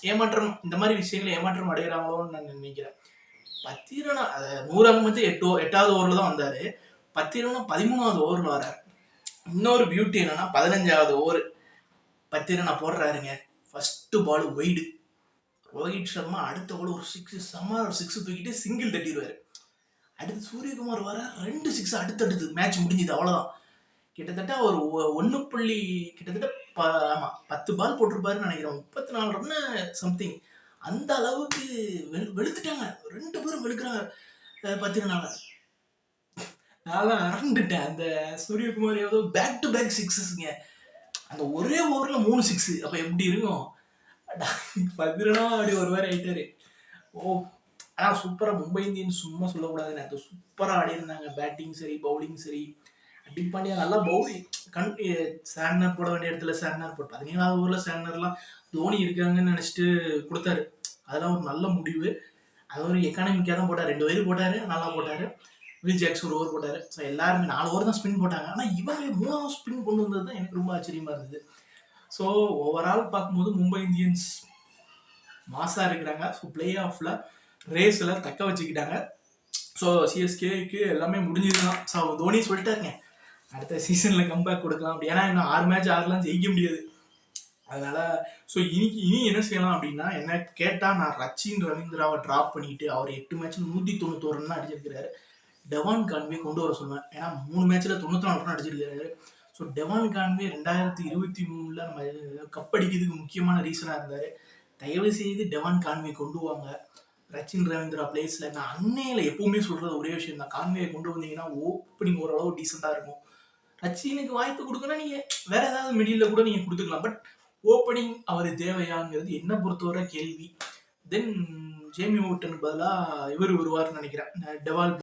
ஏமாற்றம் இந்த மாதிரி விஷயங்களை ஏமாற்றம் அடைகிறாங்களோன்னு நான் நினைக்கிறேன். 10 ரன் 100 ரன் வந்து 8வது ஓவரில் தான் வந்தார். 10 ரன் 13வது ஓவரில் வரார். இன்னொரு பியூட்டி என்னன்னா 15வது ஓவர் 10 ரன் போடுறாருங்க. First ball wide. Rohit Sharma அடுத்த பால் ஒரு 6 செம்ம 6 தூக்கிட்டு சிங்கிள் தட்டிடுவாரு. அடுத்து சூரியகுமார் வர 2 6 அடுத்தடுத்து மேட்ச் முடிஞ்சுது. அவ்வளோதான். கிட்டத்தட்ட ஒரு 1 கிட்டத்தட்ட ஆமா 10 பால் போட்டிருப்பாருன்னு நினைக்கிறேன். 34 ரன்னு சம்திங். அந்த அளவுக்கு வெளுத்துட்டாங்க. 2 பேரும் வெளுக்கிறாங்க 10 ரன்னால. நான் அரண்டுட்டேன். அந்த Suryakumar Yadav back to back 6ங்க. அந்த ஒரே ஓவரில் 3 6. அப்போ எப்படி இருக்கும்? 10 ரன்னா அப்படி ஒரு மாதிரி ஆயிட்டாரு. ஆனால் சூப்பராக மும்பை இந்தியன்ஸ் சும்மா சொல்லக்கூடாதுன்னு அது சூப்பராக ஆடி இருந்தாங்க. பேட்டிங் சரி பவுலிங் சரி. ஹர்திக் பாண்டியா நல்லா பவுலிங் சார்னர் போட வேண்டிய இடத்துல சார்னர் போட்டு 17வது ஓவரில் சார்னர்லாம் தோனி இருக்காங்கன்னு நினச்சிட்டு கொடுத்தாரு. அதெல்லாம் ஒரு நல்ல முடிவு. அது ஒரு எக்கானமிக்காக தான் போட்டார். 2 பேர் போட்டார், நல்லா போட்டார். வில் ஜாக்ஸ் ஒரு ஓவர் போட்டார். ஸோ எல்லாருமே 4 ஓவர் தான் ஸ்பின் போட்டாங்க. ஆனால் இவங்க 3வது ஸ்பின் கொண்டு வந்தது தான் எனக்கு ரொம்ப ஆச்சரியமாக இருந்தது. ஸோ ஓவரால் பார்க்கும்போது மும்பை இந்தியன்ஸ் மாசாக இருக்கிறாங்க. ஸோ பிளே ஆஃபில் ரேஸில் தக்க வச்சுக்கிட்டாங்க. ஸோ சிஎஸ்கேக்கு எல்லாமே முடிஞ்சதுதான். ஸோ தோனி சொல்லிட்டாருங்க அடுத்த சீசனில் கம்பேக் கொடுக்கலாம் அப்படி. ஏன்னா இன்னும் 6 மேட்ச் 6லாம் ஜெயிக்க முடியாது. அதனால ஸோ இனி என்ன செய்யலாம் அப்படின்னா, என்ன கேட்டால் நான் ரச்சின் ரவீந்திராவை ட்ராப் பண்ணிட்டு அவர் 8 மேட்ச்சில் 191 ரன் அடிச்சிருக்கிறாரு. டெவான் கான்வே கொண்டு வர சொல்லுவேன். ஏன்னா 3 மேட்ச்சில் 94 ரன் அடிச்சிருக்காரு. ஸோ டெவான் கான்வே 2023 நம்ம கப் அடிக்கிறதுக்கு முக்கியமான ரீசனாக இருந்தார். தயவு செய்து டெவான் கான்வே கொண்டு வாங்க. ரச்சின் ரவீந்திரா பிளேஸில் நான் அன்னையில் எப்பவுமே சொல்கிறது ஒரே விஷயம் தான். கான்வேயை கொண்டு வந்தீங்கன்னா ஓப்பனிங் ஓரளவு டீசெண்டாக இருக்கும். ரச்சினுக்கு வாய்ப்பு கொடுக்கணும். நீங்கள் வேற ஏதாவது மிடில் கூட நீங்கள் கொடுத்துக்கலாம். பட் ஓப்பனிங் அவர் தேவையாங்கிறது என்ன பொறுத்தவரை கேள்வி. தென் ஜேமி ஓட்டனுக்கு பதிலாக இவர் வருவார்னு நினைக்கிறேன். டெவால்